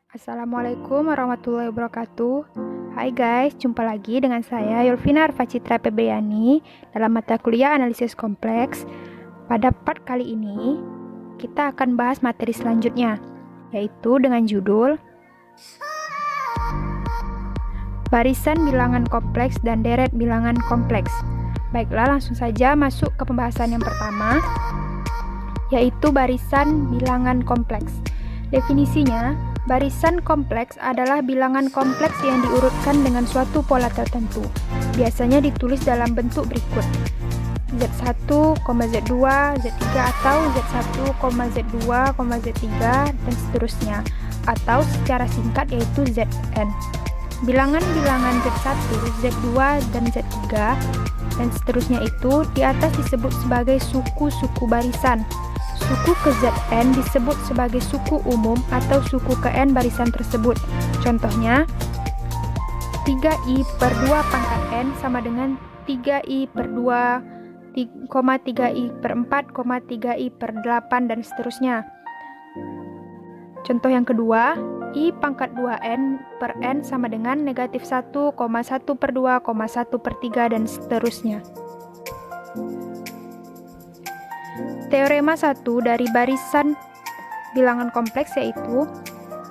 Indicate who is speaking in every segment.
Speaker 1: Assalamualaikum warahmatullahi wabarakatuh. Hai guys, jumpa lagi dengan saya Yulvina Arfa Citra Febriani dalam mata kuliah analisis kompleks. Pada part kali ini, kita akan bahas materi selanjutnya, yaitu dengan judul Barisan bilangan kompleks dan deret bilangan kompleks. Baiklah, langsung saja masuk ke pembahasan yang pertama, yaitu barisan bilangan kompleks. Definisinya, barisan kompleks adalah bilangan kompleks yang diurutkan dengan suatu pola tertentu. Biasanya ditulis dalam bentuk berikut: Z1, Z2, Z3 atau Z1, Z2, Z3 dan seterusnya, atau secara singkat yaitu Zn. Bilangan-bilangan Z1, Z2, dan Z3 dan seterusnya itu di atas disebut sebagai suku-suku barisan. Suku ke Zn disebut sebagai suku umum atau suku ke n barisan tersebut. Contohnya, 3i per 2 pangkat n sama dengan 3i per 2, 3i per 4, 3i per 8, dan seterusnya. Contoh yang kedua, i pangkat 2n per n sama dengan negatif 1, 1 per 2, 1 per 3, dan seterusnya. Teorema 1 dari barisan bilangan kompleks yaitu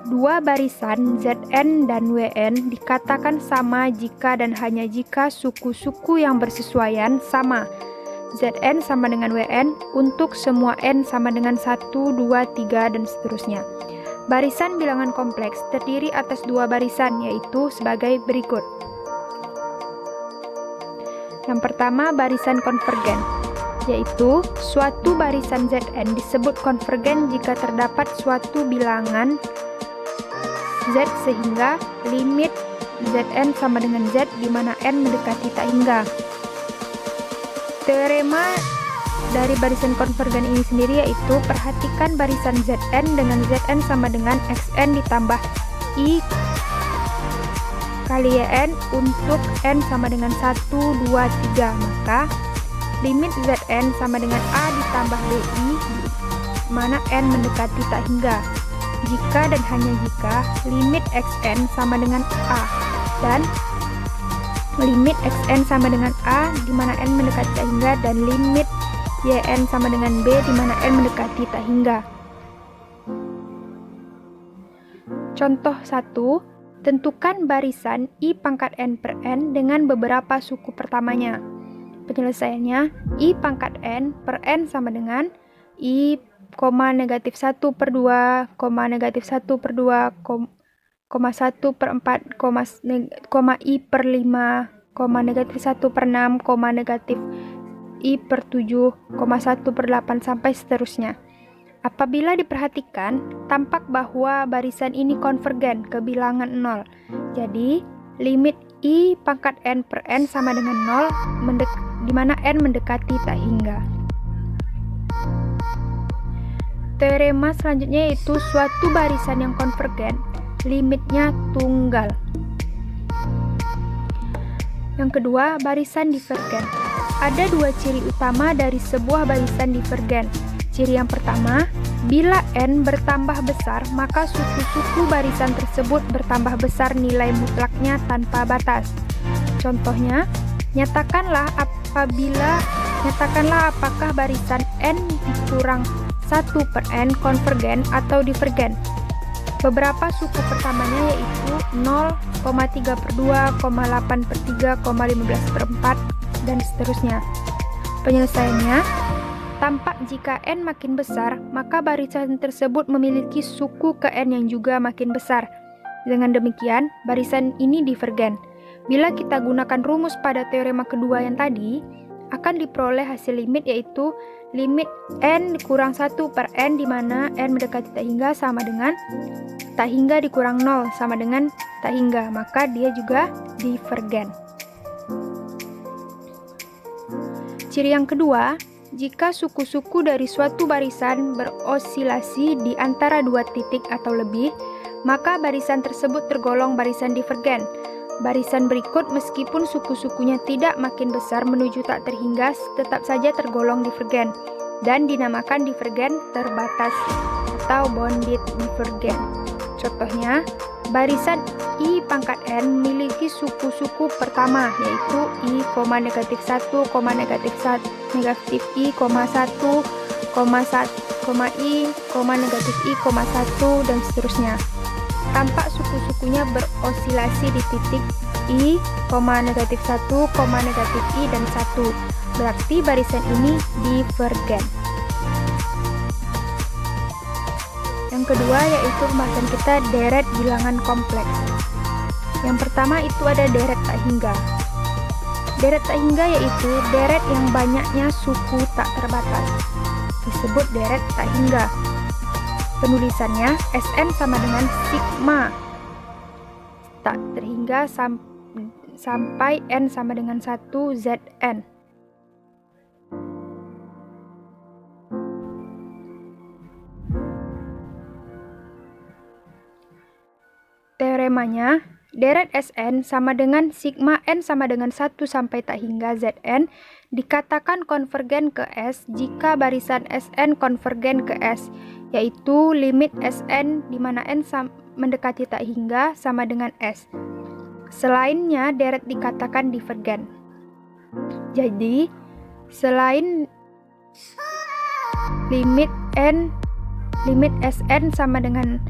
Speaker 1: dua barisan Zn dan Wn dikatakan sama jika dan hanya jika suku-suku yang bersesuaian sama. Zn sama dengan Wn untuk semua n sama dengan 1, 2, 3, dan seterusnya. Barisan bilangan kompleks terdiri atas dua barisan yaitu sebagai berikut. Yang pertama, barisan konvergen, yaitu suatu barisan Zn disebut konvergen jika terdapat suatu bilangan Z sehingga limit Zn sama dengan Z di mana n mendekati tak hingga. Teorema dari barisan konvergen ini sendiri yaitu perhatikan barisan Zn dengan Zn sama dengan Xn ditambah I kali Yn untuk n sama dengan 1, 2, 3, maka limit Zn sama dengan A ditambah Bi mana n mendekati tak hingga. Jika dan hanya jika limit Xn sama dengan A dan limit Xn sama dengan A di mana n mendekati tak hingga, dan limit Yn sama dengan B di mana n mendekati tak hingga. Contoh 1. Tentukan barisan I pangkat n per n dengan beberapa suku pertamanya. Penyelesaiannya, I pangkat n per n sama dengan I, negatif 1 per 2, negatif 1 per 2, 1 per 4, I per 5, negatif 1 per 6, negatif I per 7, 1 per 8, sampai seterusnya. Apabila diperhatikan, tampak bahwa barisan ini konvergen ke bilangan 0. Jadi, limit I pangkat n per n sama dengan 0 di mana n mendekati tak hingga. Teorema selanjutnya yaitu suatu barisan yang konvergen, limitnya tunggal. Yang kedua, barisan divergen. Ada dua ciri utama dari sebuah barisan divergen. Ciri yang pertama, bila n bertambah besar, maka suku-suku barisan tersebut bertambah besar nilai mutlaknya tanpa batas. Contohnya, nyatakanlah apakah barisan n kurang 1 per n konvergen atau divergen. Beberapa suku pertamanya yaitu 0, 3 per 2, 8 per 3, 15 per 4, dan seterusnya. Penyelesaiannya, tampak jika n makin besar, maka barisan tersebut memiliki suku ke n yang juga makin besar. Dengan demikian, barisan ini divergen. Bila kita gunakan rumus pada teorema kedua yang tadi, akan diperoleh hasil limit yaitu limit n dikurang 1 per n di mana n mendekati tak hingga sama dengan tak hingga dikurang 0 sama dengan tak hingga, maka dia juga divergen. Ciri yang kedua, jika suku-suku dari suatu barisan berosilasi di antara dua titik atau lebih, maka barisan tersebut tergolong barisan divergen. Barisan berikut meskipun suku-sukunya tidak makin besar menuju tak terhingga, tetap saja tergolong divergen dan dinamakan divergen terbatas atau bounded divergen. Contohnya, barisan I pangkat N memiliki suku-suku pertama, yaitu I, negatif 1, negatif 1, negatif I, 1, I, negatif I, 1, dan seterusnya. Tampak suku-sukunya berosilasi di titik I, negatif 1, negatif I, dan 1. Berarti barisan ini divergen. Yang kedua yaitu pembahasan kita deret bilangan kompleks. Yang pertama itu ada deret tak hingga. Deret tak hingga yaitu deret yang banyaknya suku tak terbatas. Disebut deret tak hingga. Penulisannya Sn sama dengan sigma tak terhingga sampai N sama dengan 1 Zn. Teoremanya, deret Sn sama dengan sigma N sama dengan 1 sampai tak hingga Zn dikatakan konvergen ke S jika barisan Sn konvergen ke S, yaitu limit Sn di mana N mendekati tak hingga sama dengan S. Selainnya, deret dikatakan divergen. Jadi, selain limit Sn sama dengan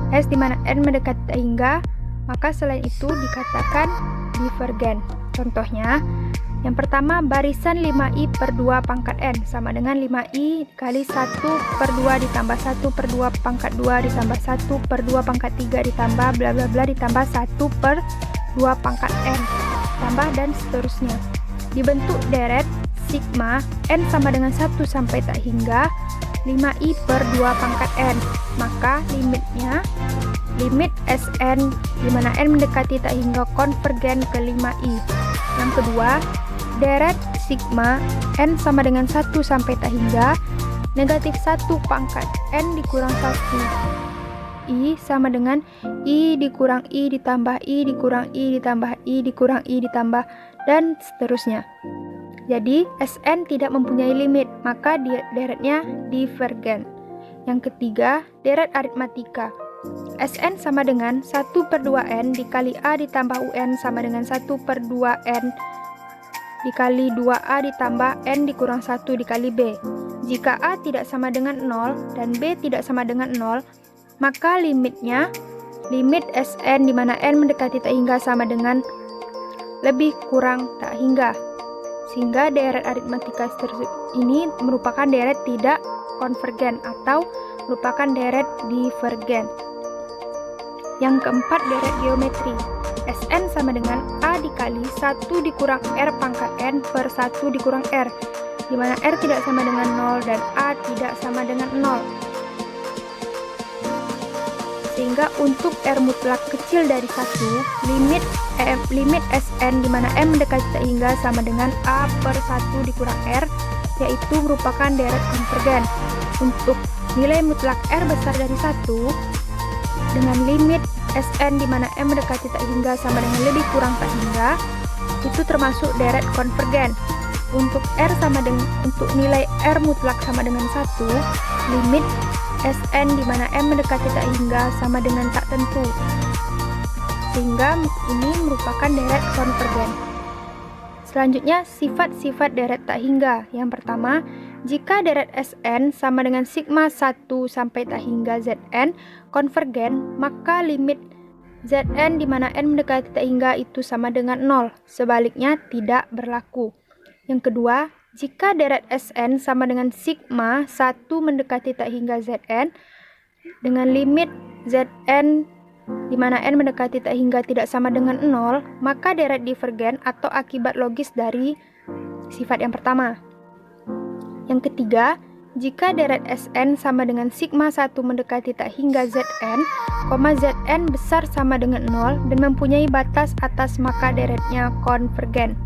Speaker 1: S di mana N mendekati tak hingga, maka selain itu dikatakan divergen. Contohnya, yang pertama barisan 5i per 2 pangkat N sama dengan 5i kali 1 per 2 ditambah 1 per 2 pangkat 2 ditambah 1 per 2 pangkat 3 ditambah bla bla bla ditambah 1 per 2 pangkat N tambah dan seterusnya. Dibentuk deret sigma N sama dengan 1 sampai tak hingga 5i per 2 pangkat N, maka limit Sn di mana N mendekati tak hingga konvergen ke 5i. Yang kedua, deret sigma N sama dengan 1 sampai tak hingga negatif 1 pangkat N dikurang 1 I sama dengan I dikurang I ditambah I dikurang I ditambah I dikurang I ditambah dan seterusnya. Jadi, Sn tidak mempunyai limit, maka deretnya divergen. Yang ketiga, deret aritmatika. Sn sama dengan 1 per 2n dikali A ditambah UN sama dengan 1 per 2n dikali 2A ditambah n dikurang 1 dikali B. Jika A tidak sama dengan 0 dan B tidak sama dengan 0, maka limit Sn di mana n mendekati tak hingga sama dengan lebih kurang tak hingga. Sehingga deret aritmatika ini merupakan deret tidak konvergen atau merupakan deret divergen. Yang keempat, deret geometri. Sn sama dengan A dikali 1 dikurang R pangkat N per 1 dikurang R, di mana R tidak sama dengan 0 dan A tidak sama dengan 0. Sehingga untuk R mutlak kecil dari 1, limit Sn di mana M mendekati tak hingga sama dengan A per 1 dikurang R, yaitu merupakan deret konvergen. Untuk nilai mutlak R besar dari 1, dengan limit Sn di mana M mendekati tak hingga sama dengan lebih kurang tak hingga, itu termasuk deret konvergen. Untuk untuk nilai R mutlak sama dengan 1, limit Sn di mana M mendekati tak hingga sama dengan tak tentu. Sehingga ini merupakan deret konvergen. Selanjutnya, sifat-sifat deret tak hingga. Yang pertama, jika deret Sn sama dengan sigma 1 sampai tak hingga Zn konvergen, maka limit Zn di mana n mendekati tak hingga itu sama dengan 0. Sebaliknya tidak berlaku. Yang kedua, jika deret Sn sama dengan sigma 1 mendekati tak hingga Zn dengan limit Zn di mana n mendekati tak hingga tidak sama dengan 0, maka deret divergen atau akibat logis dari sifat yang pertama. Yang ketiga, jika deret Sn sama dengan sigma 1 mendekati tak hingga Zn, Zn besar sama dengan 0 dan mempunyai batas atas, maka deretnya konvergen.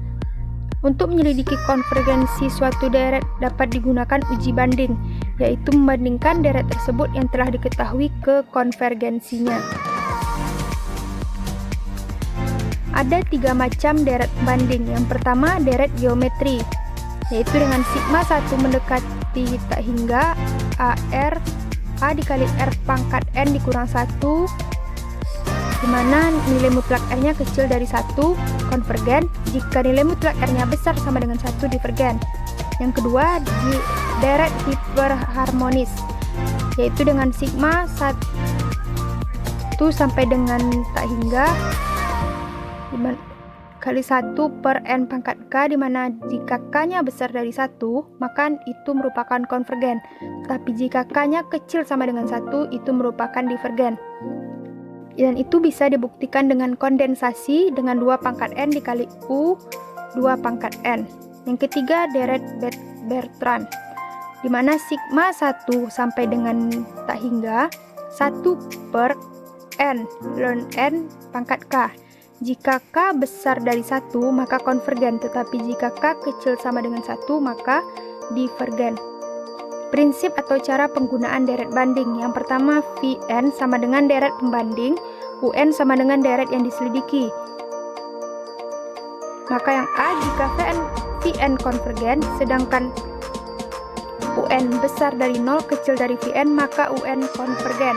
Speaker 1: Untuk menyelidiki konvergensi suatu deret dapat digunakan uji banding, yaitu membandingkan deret tersebut yang telah diketahui kekonvergensinya. Ada 3 macam deret banding. Yang pertama, deret geometri, yaitu dengan sigma 1 mendekati tak hingga AR A dikali R pangkat N dikurang 1 di mana nilai mutlak R-nya kecil dari 1, konvergen. Jika nilai mutlak R-nya besar sama dengan 1, divergen. Yang kedua, di deret hiperharmonis, yaitu dengan sigma 1 sampai dengan tak hingga kali 1 per n pangkat k, di mana jika k-nya besar dari 1, maka itu merupakan konvergen. Tapi jika k-nya kecil sama dengan 1, itu merupakan divergen. Dan itu bisa dibuktikan dengan kondensasi dengan 2 pangkat n dikali u 2 pangkat n. Yang ketiga, deret Bertrand, di mana sigma 1 sampai dengan tak hingga 1 per n ln n pangkat k. Jika k besar dari 1, maka konvergen, tetapi jika k kecil sama dengan 1, maka divergen. Prinsip atau cara penggunaan deret banding. Yang pertama, Vn sama dengan deret pembanding, Un sama dengan deret yang diselidiki. Maka yang A, jika Vn konvergen, sedangkan Un besar dari 0 kecil dari Vn, maka Un konvergen.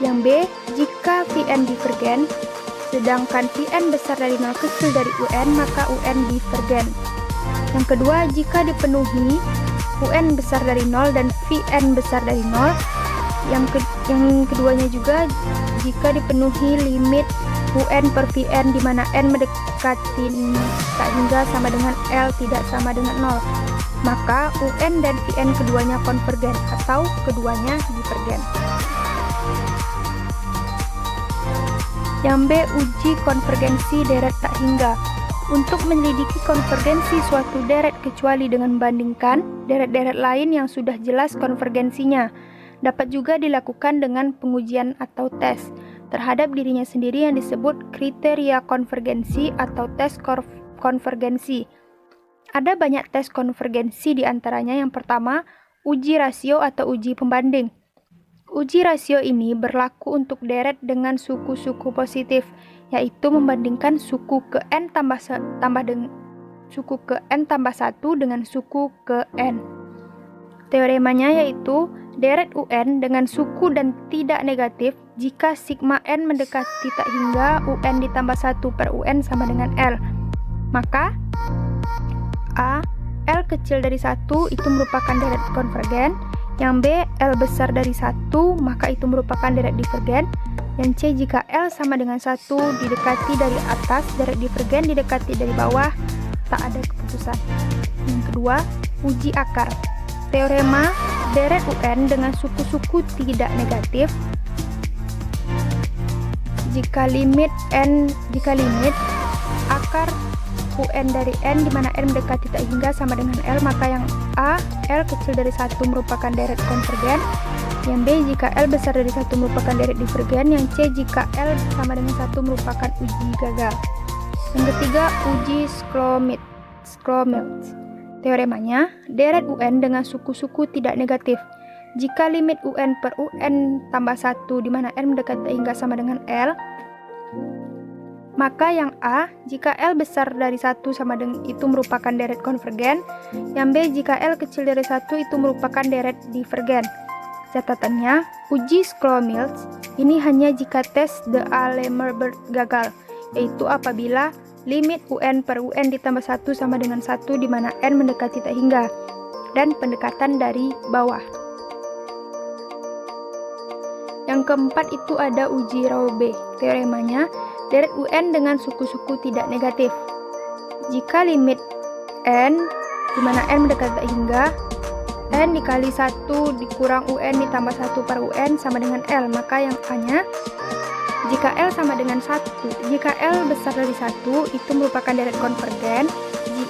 Speaker 1: Yang B, jika Vn divergen, sedangkan Vn besar dari 0 kecil dari Un, maka Un divergen. Yang kedua, jika dipenuhi Un besar dari 0 dan Vn besar dari 0. Yang keduanya juga jika dipenuhi limit Un per Vn, di mana n mendekati tak hingga sama dengan L tidak sama dengan 0. Maka Un dan Vn keduanya konvergen atau keduanya divergen. Yang B, uji konvergensi deret tak hingga. Untuk menyelidiki konvergensi suatu deret kecuali dengan membandingkan deret-deret lain yang sudah jelas konvergensinya, dapat juga dilakukan dengan pengujian atau tes terhadap dirinya sendiri yang disebut kriteria konvergensi atau tes konvergensi. Ada banyak tes konvergensi, di antaranya yang pertama, uji rasio atau uji pembanding. Uji rasio ini berlaku untuk deret dengan suku-suku positif, yaitu membandingkan suku ke n tambah 1 dengan suku ke n. Teoremanya yaitu deret Un dengan suku dan tidak negatif jika sigma n mendekati tak hingga Un ditambah 1 per Un sama dengan L. Maka A, L kecil dari 1 itu merupakan deret konvergen. Yang B, L besar dari 1, maka itu merupakan deret divergen. Yang C, jika L sama dengan 1 didekati dari atas, deret divergen, didekati dari bawah, tak ada keputusan. Yang kedua, uji akar. Teorema deret Un dengan suku-suku tidak negatif jika limit akar Un dari n, di mana n mendekati tak hingga sama dengan L, maka yang A, L kecil dari 1 merupakan deret konvergen. Yang B, jika L besar dari 1 merupakan deret divergen. Yang C, jika L sama dengan 1 merupakan uji gagal. Yang ketiga, uji Schmidt. Teoremanya, deret Un dengan suku-suku tidak negatif jika limit Un per Un tambah 1, di mana n mendekati tak hingga sama dengan L, maka yang A, jika L besar dari 1 sama dengan itu merupakan deret konvergen. Yang B, jika L kecil dari 1 itu merupakan deret divergen. Catatannya, uji Schmidt ini hanya jika tes de Alembert gagal, yaitu apabila limit Un per Un ditambah 1 sama dengan 1, di mana n mendekati tak hingga, dan pendekatan dari bawah. Yang keempat itu ada uji Raube. Teoremanya, deret Un dengan suku-suku tidak negatif jika limit n, di mana n mendekati tak hingga, n dikali 1 dikurang Un ditambah 1 per Un sama dengan L, maka yang A-nya jika L sama dengan 1, jika L besar dari 1 itu merupakan deret konvergen.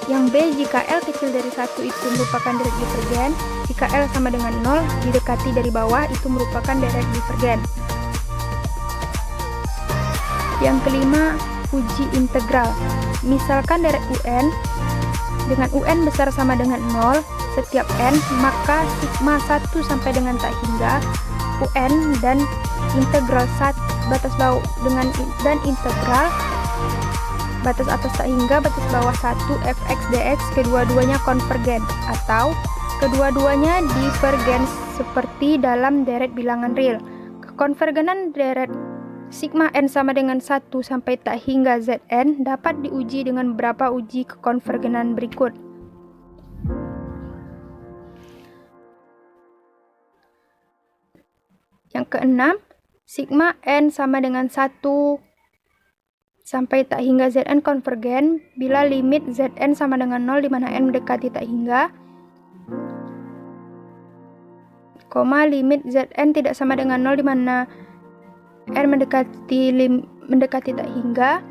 Speaker 1: Yang B, jika L kecil dari 1 itu merupakan deret divergen. Jika L sama dengan 0 didekati dari bawah itu merupakan deret divergen. Yang kelima, uji integral. Misalkan deret Un dengan Un besar sama dengan 0 setiap n, maka sigma 1 sampai dengan tak hingga Un dan integral batas bawah dengan dan integral batas atas tak hingga batas bawah 1 fx dx kedua-duanya konvergen atau kedua-duanya divergen seperti dalam deret bilangan real. Kekonvergenan deret sigma n sama dengan 1 sampai tak hingga Zn dapat diuji dengan beberapa uji kekonvergenan berikut. Yang keenam, sigma n sama dengan 1 sampai tak hingga Zn konvergen bila limit Zn sama dengan 0 di mana n mendekati tak hingga, limit Zn tidak sama dengan 0 di mana n mendekati tak hingga,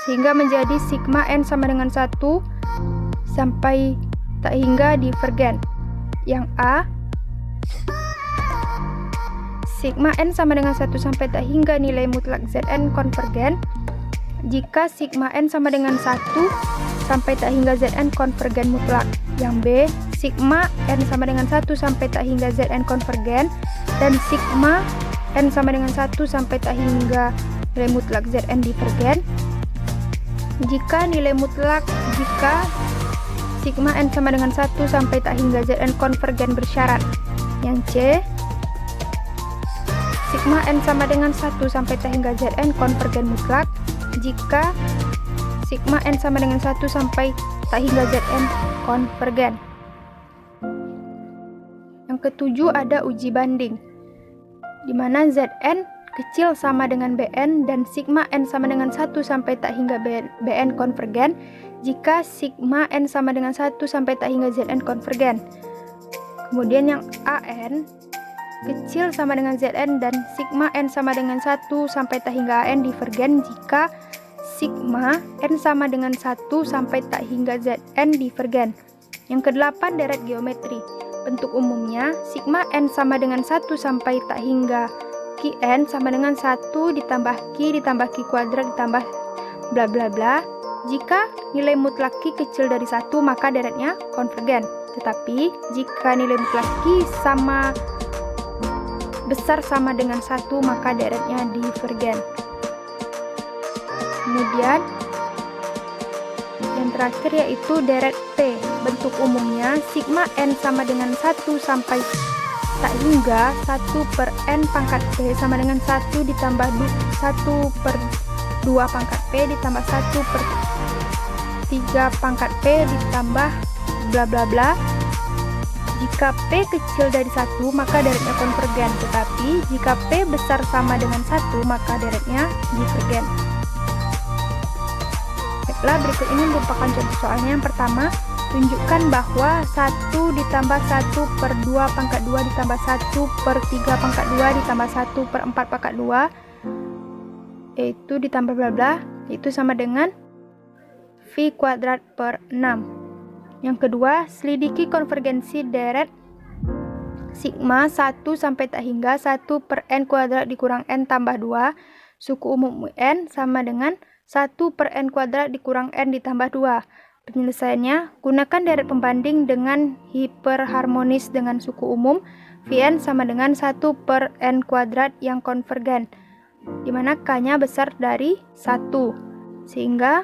Speaker 1: sehingga menjadi sigma n sama dengan 1 sampai tak hingga divergen. Yang A, sigma n sama dengan 1 sampai tak hingga nilai mutlak Zn konvergen jika sigma n sama dengan 1 sampai tak hingga Zn konvergen mutlak. Yang B, sigma n sama dengan 1 sampai tak hingga Zn konvergen dan sigma n sama dengan 1 sampai tak hingga nilai mutlak Zn divergen jika sigma n sama dengan 1 sampai tak hingga Zn konvergen bersyarat. Yang C, sigma n sama dengan 1 sampai tak hingga Zn konvergen mutlak jika sigma n sama dengan 1 sampai tak hingga Zn konvergen. Yang ketujuh ada uji banding, di mana Zn kecil sama dengan Bn dan sigma n sama dengan 1 sampai tak hingga Bn konvergen jika sigma n sama dengan 1 sampai tak hingga Zn konvergen. Kemudian yang An kecil sama dengan Zn dan sigma n sama dengan 1 sampai tak hingga An divergen jika sigma n sama dengan 1 sampai tak hingga Zn divergen. Yang kedelapan deret geometri. Bentuk umumnya sigma n sama dengan 1 sampai tak hingga Qn sama dengan 1 ditambah Q ditambah Q kuadrat ditambah bla bla bla. Jika nilai mutlak Q kecil dari 1 maka deretnya konvergen. Tetapi jika nilai mutlak Q besar sama dengan 1 maka deretnya divergen. Kemudian yang terakhir yaitu deret P. Bentuk umumnya sigma n sama dengan 1 sampai tak hingga 1 per n pangkat P sama dengan 1 ditambah 1 per 2 pangkat P ditambah 1 per 3 pangkat P ditambah bla bla bla. Jika P kecil dari 1 maka deretnya konvergen, tetapi jika P besar sama dengan 1 maka deretnya divergen. Baiklah, berikut ini merupakan contoh soalnya. Yang pertama, tunjukkan bahwa 1 ditambah 1 per 2 pangkat 2 ditambah 1 per 3 pangkat 2 ditambah 1 per 4 pangkat 2 yaitu ditambah bla bla itu sama dengan V kuadrat per 6. Yang kedua, selidiki konvergensi deret sigma 1 sampai tak hingga 1 per n kuadrat dikurang n tambah 2 suku umum n sama dengan 1 per n kuadrat dikurang n ditambah 2. Penyelesaiannya, gunakan deret pembanding dengan hiperharmonis dengan suku umum Vn sama dengan 1 per n kuadrat yang konvergen, di mana k-nya besar dari 1. Sehingga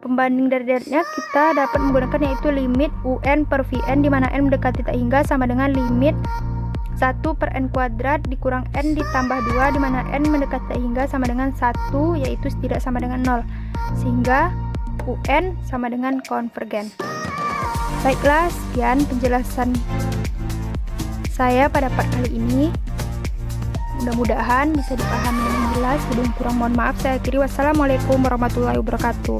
Speaker 1: pembanding dari deretnya kita dapat menggunakan yaitu limit un per Vn di mana n mendekati tak hingga sama dengan limit 1 per n kuadrat dikurang n ditambah 2 di mana n mendekati tak hingga sama dengan 1 yaitu tidak sama dengan 0. Sehingga UN sama dengan konvergen. Baiklah, sekian penjelasan saya pada part kali ini. Mudah-mudahan bisa dipahami dengan jelas. Sebelum kurang mohon maaf saya akhiri. Wassalamualaikum warahmatullahi wabarakatuh.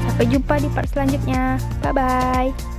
Speaker 1: Sampai jumpa di part selanjutnya. Bye-bye.